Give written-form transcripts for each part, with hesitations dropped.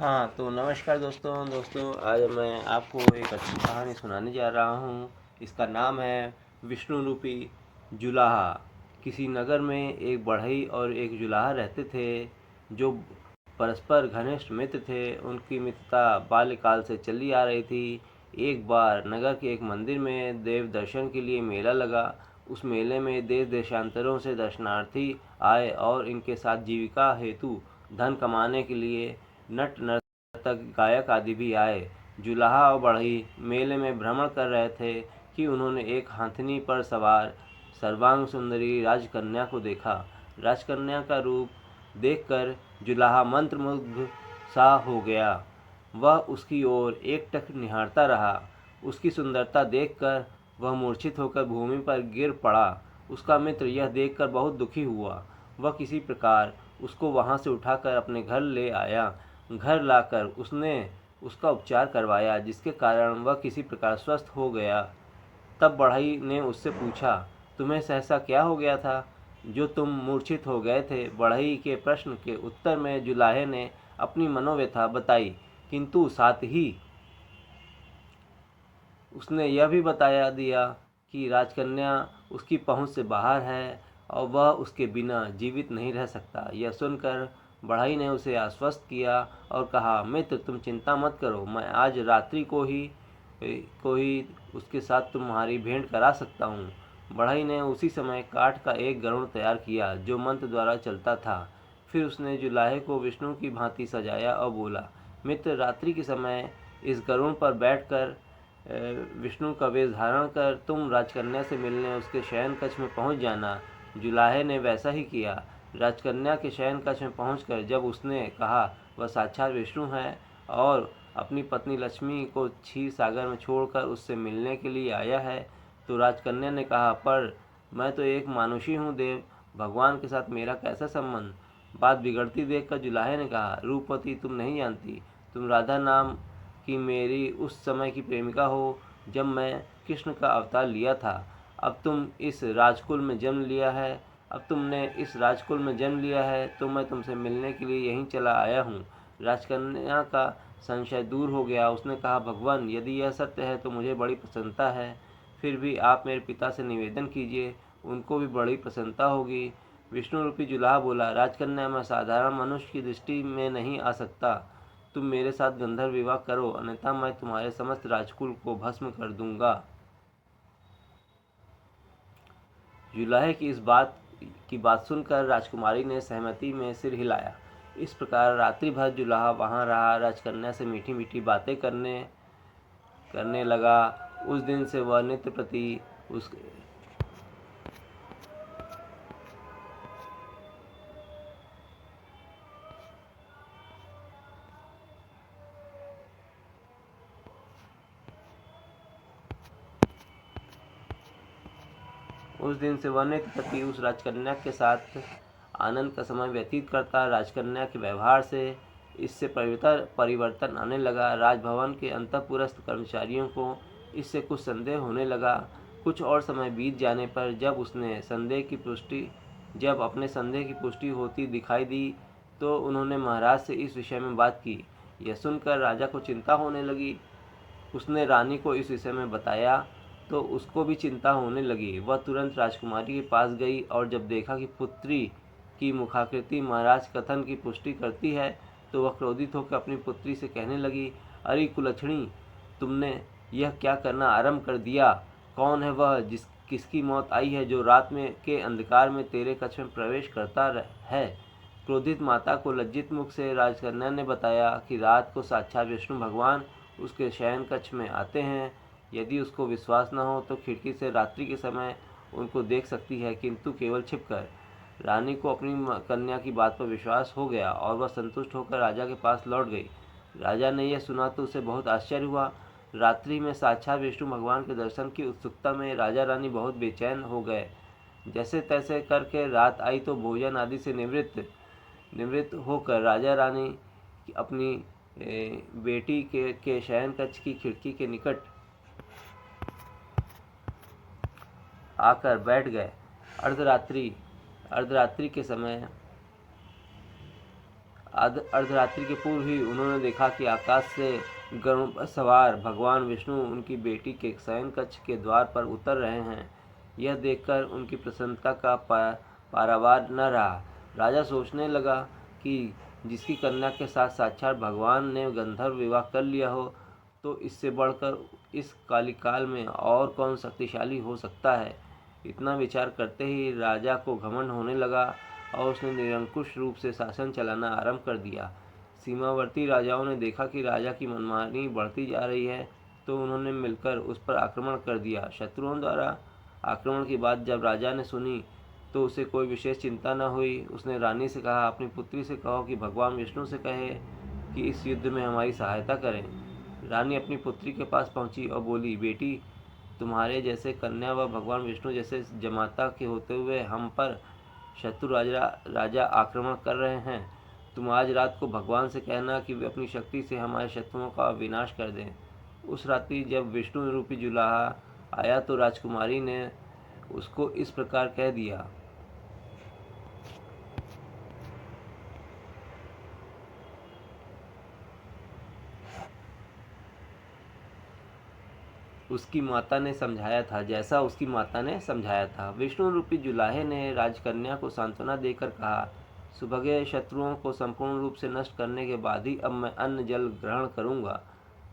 हाँ, तो नमस्कार दोस्तों आज मैं आपको एक अच्छी कहानी सुनाने जा रहा हूँ। इसका नाम है विष्णु रूपी जुलाहा। किसी नगर में एक बढ़ई और एक जुलाहा रहते थे, जो परस्पर घनिष्ठ मित्र थे। उनकी मित्रता बाल्यकाल से चली आ रही थी। एक बार नगर के एक मंदिर में देव दर्शन के लिए मेला लगा। उस मेले में देश देशांतरों से दर्शनार्थी आए और इनके साथ जीविका हेतु धन कमाने के लिए नट नर्तक गायक आदि भी आए। जुलाहा और बढ़ई मेले में भ्रमण कर रहे थे कि उन्होंने एक हाथनी पर सवार सर्वांग सुंदरी राजकन्या को देखा। राजकन्या का रूप देखकर जुलाहा मंत्रमुग्ध सा हो गया। वह उसकी ओर एकटक निहारता रहा। उसकी सुंदरता देखकर वह मूर्छित होकर भूमि पर गिर पड़ा। उसका मित्र यह देखकर बहुत दुखी हुआ। वह किसी प्रकार उसको वहां से उठाकर अपने घर ले आया। घर लाकर उसने उसका उपचार करवाया, जिसके कारण वह किसी प्रकार स्वस्थ हो गया। तब बढ़ई ने उससे पूछा, तुम्हें सहसा क्या हो गया था जो तुम मूर्छित हो गए थे? बढ़ई के प्रश्न के उत्तर में जुलाहे ने अपनी मनोव्यथा बताई, किंतु साथ ही उसने यह भी बताया दिया कि राजकन्या उसकी पहुंच से बाहर है और वह उसके बिना जीवित नहीं रह सकता। यह सुनकर बढ़ई ने उसे आश्वस्त किया और कहा, मित्र तुम चिंता मत करो, मैं आज रात्रि को ही उसके साथ तुम्हारी भेंट करा सकता हूँ। बढ़ई ने उसी समय काठ का एक गरुड़ तैयार किया जो मंत्र द्वारा चलता था। फिर उसने जुलाहे को विष्णु की भांति सजाया और बोला, मित्र रात्रि के समय इस गरुड़ पर बैठकर विष्णु का वेश धारण कर तुम राजकन्या से मिलने उसके शयन कक्ष में पहुंच जाना। जुलाहे ने वैसा ही किया। राजकन्या के शयन कक्ष में पहुंचकर जब उसने कहा वह साक्षात विष्णु है और अपनी पत्नी लक्ष्मी को क्षीर सागर में छोड़कर उससे मिलने के लिए आया है, तो राजकन्या ने कहा, पर मैं तो एक मानुषी हूँ देव, भगवान के साथ मेरा कैसा संबंध? बात बिगड़ती देखकर जुलाहे ने कहा, रूपवती तुम नहीं जानती, तुम राधा नाम कि मेरी उस समय की प्रेमिका हो जब मैं कृष्ण का अवतार लिया था। अब तुमने इस राजकुल में जन्म लिया है तो मैं तुमसे मिलने के लिए यहीं चला आया हूँ। राजकन्या का संशय दूर हो गया। उसने कहा, भगवान यदि यह सत्य है तो मुझे बड़ी प्रसन्नता है। फिर भी आप मेरे पिता से निवेदन कीजिए, उनको भी बड़ी प्रसन्नता होगी। विष्णु रूपी जुलाहा बोला, राजकन्या मैं साधारण मनुष्य की दृष्टि में नहीं आ सकता। तुम मेरे साथ गंधर्व विवाह करो, अन्यथा मैं तुम्हारे समस्त राजकुल को भस्म कर दूंगा। जुलाहे की बात सुनकर राजकुमारी ने सहमति में सिर हिलाया। इस प्रकार रात्रि भर जुलाहा वहां रहा, राजकन्या से मीठी मीठी बातें करने लगा। उस दिन से वह नित्य प्रति उस उस दिन से वह नित्य प्रति उस राजकन्या के साथ आनंद का समय व्यतीत करता। राजकन्या के व्यवहार से इससे परिवर्तन आने लगा। राजभवन के अंतःपुरस्थ कर्मचारियों को इससे कुछ संदेह होने लगा। कुछ और समय बीत जाने पर जब अपने संदेह की पुष्टि होती दिखाई दी तो उन्होंने महाराज से इस विषय में बात की। यह सुनकर राजा को चिंता होने लगी। उसने रानी को इस विषय में बताया तो उसको भी चिंता होने लगी। वह तुरंत राजकुमारी के पास गई और जब देखा कि पुत्री की मुखाकृति महाराज कथन की पुष्टि करती है तो वह क्रोधित होकर अपनी पुत्री से कहने लगी, अरे कुलक्षणी, तुमने यह क्या करना आरंभ कर दिया? कौन है वह किसकी मौत आई है जो रात में के अंधकार में तेरे कक्ष में प्रवेश करता है? क्रोधित माता को लज्जित मुख से राजकन्या ने बताया कि रात को साक्षात विष्णु भगवान उसके शयन कक्ष में आते हैं। यदि उसको विश्वास न हो तो खिड़की से रात्रि के समय उनको देख सकती है, किंतु केवल छिपकर। रानी को अपनी कन्या की बात पर विश्वास हो गया और वह संतुष्ट होकर राजा के पास लौट गई। राजा ने यह सुना तो उसे बहुत आश्चर्य हुआ। रात्रि में साक्षात विष्णु भगवान के दर्शन की उत्सुकता में राजा रानी बहुत बेचैन हो गए। जैसे तैसे करके रात आई तो भोजन आदि से निवृत्त होकर राजा रानी अपनी बेटी के शयन कक्ष की खिड़की के निकट आकर बैठ गए। अर्धरात्रि अर्धरात्रि के पूर्व ही उन्होंने देखा कि आकाश से गरुड़ पर सवार भगवान विष्णु उनकी बेटी के शयन कक्ष के द्वार पर उतर रहे हैं। यह देखकर उनकी प्रसन्नता का पारावार न रहा। राजा सोचने लगा कि जिसकी कन्या के साथ साक्षात भगवान ने गंधर्व विवाह कर लिया हो, तो इससे बढ़कर इस कालिकाल में और कौन शक्तिशाली हो सकता है। इतना विचार करते ही राजा को घमंड होने लगा और उसने निरंकुश रूप से शासन चलाना आरंभ कर दिया। सीमावर्ती राजाओं ने देखा कि राजा की मनमानी बढ़ती जा रही है, तो उन्होंने मिलकर उस पर आक्रमण कर दिया। शत्रुओं द्वारा आक्रमण की बात जब राजा ने सुनी तो उसे कोई विशेष चिंता न हुई। उसने रानी से कहा, अपनी पुत्री से कहो कि भगवान विष्णु से कहे कि इस युद्ध में हमारी सहायता करें। रानी अपनी पुत्री के पास पहुंची और बोली, बेटी, तुम्हारे जैसे कन्या व भगवान विष्णु जैसे जमाता के होते हुए हम पर शत्रु राजा आक्रमण कर रहे हैं। तुम आज रात को भगवान से कहना कि वे अपनी शक्ति से हमारे शत्रुओं का विनाश कर दें। उस रात्रि जब विष्णु रूपी जुलाहा आया तो राजकुमारी ने उसको इस प्रकार कह दिया। उसकी माता ने समझाया था, जैसा उसकी माता ने समझाया था। विष्णु रूपी जुलाहे ने राजकन्या को सांत्वना देकर कहा, सुभगे शत्रुओं को संपूर्ण रूप से नष्ट करने के बाद ही अब मैं अन्न जल ग्रहण करूंगा।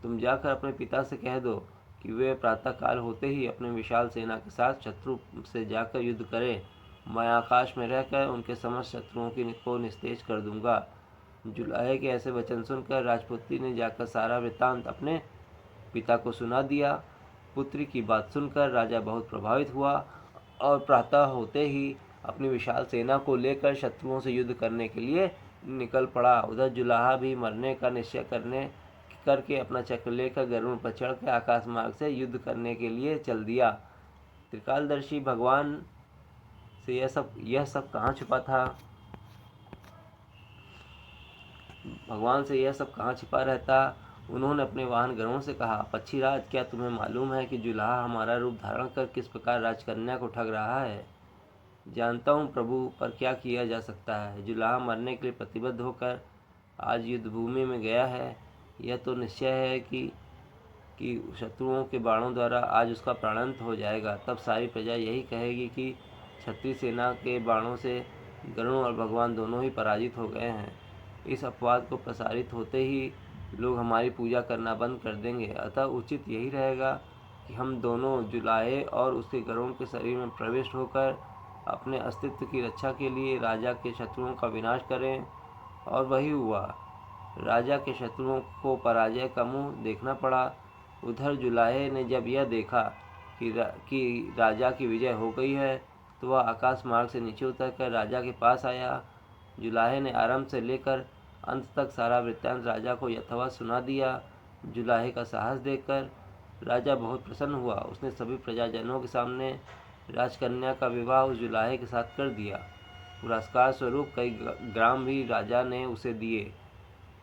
तुम जाकर अपने पिता से कह दो कि वे प्रातःकाल होते ही अपने विशाल सेना के साथ शत्रु से जाकर युद्ध करें। मैं आकाश में रहकर उनके समस्त शत्रुओं को निस्तेज कर दूंगा। जुलाहे के ऐसे वचन सुनकर राजपुत्री ने जाकर सारा वृत्तांत अपने पिता को सुना दिया। पुत्री की बात सुनकर राजा बहुत प्रभावित हुआ और प्रातः होते ही अपनी विशाल सेना को लेकर शत्रुओं से युद्ध करने के लिए निकल पड़ा। उधर जुलाहा भी मरने का निश्चय करके अपना चक्र लेकर गरुड़ पर चढ़कर आकाश मार्ग से युद्ध करने के लिए चल दिया। त्रिकालदर्शी भगवान से यह सब कहाँ छिपा था? भगवान से यह सब कहाँ छिपा रहता? उन्होंने अपने वाहन गरुड़ से कहा, पक्षीराज, क्या तुम्हें मालूम है कि जुलाहा हमारा रूप धारण कर किस प्रकार राजकन्या को ठग रहा है? जानता हूँ प्रभु, पर क्या किया जा सकता है। जुलाहा मरने के लिए प्रतिबद्ध होकर आज युद्ध भूमि में गया है। यह तो निश्चय है कि शत्रुओं के बाणों द्वारा आज उसका प्राणांत हो जाएगा। तब सारी प्रजा यही कहेगी कि क्षत्रिय सेना के बाणों से गरुड़ और भगवान दोनों ही पराजित हो गए हैं। इस अपवाद को प्रसारित होते ही लोग हमारी पूजा करना बंद कर देंगे। अतः उचित यही रहेगा कि हम दोनों जुलाहे और उसके गरुड़ के शरीर में प्रविष्ट होकर अपने अस्तित्व की रक्षा के लिए राजा के शत्रुओं का विनाश करें। और वही हुआ। राजा के शत्रुओं को पराजय का मुंह देखना पड़ा। उधर जुलाहे ने जब यह देखा कि राजा की विजय हो गई है, तो वह आकाश मार्ग से नीचे उतरकर राजा के पास आया। जुलाहे ने आरंभ से लेकर अंत तक सारा वृत्तांत राजा को यथावत सुना दिया। जुलाहे का साहस देखकर राजा बहुत प्रसन्न हुआ। उसने सभी प्रजाजनों के सामने राजकन्या का विवाह उस जुलाहे के साथ कर दिया। पुरस्कार स्वरूप कई ग्राम भी राजा ने उसे दिए।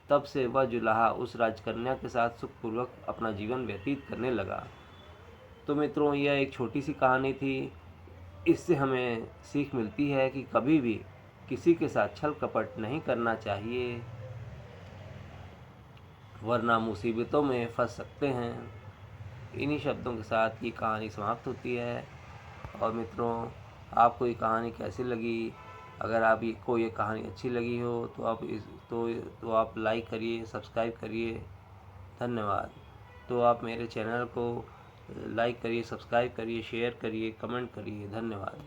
तब से वह जुलाहा उस राजकन्या के साथ सुखपूर्वक अपना जीवन व्यतीत करने लगा। तो मित्रों, यह एक छोटी सी कहानी थी। इससे हमें सीख मिलती है कि कभी भी किसी के साथ छल कपट नहीं करना चाहिए, वरना मुसीबतों में फंस सकते हैं। इन्हीं शब्दों के साथ ये कहानी समाप्त होती है। और मित्रों, आपको ये कहानी कैसी लगी? अगर आपको ये कहानी अच्छी लगी हो तो आप लाइक करिए, सब्सक्राइब करिए। धन्यवाद। तो आप मेरे चैनल को लाइक करिए, सब्सक्राइब करिए, शेयर करिए, कमेंट करिए। धन्यवाद।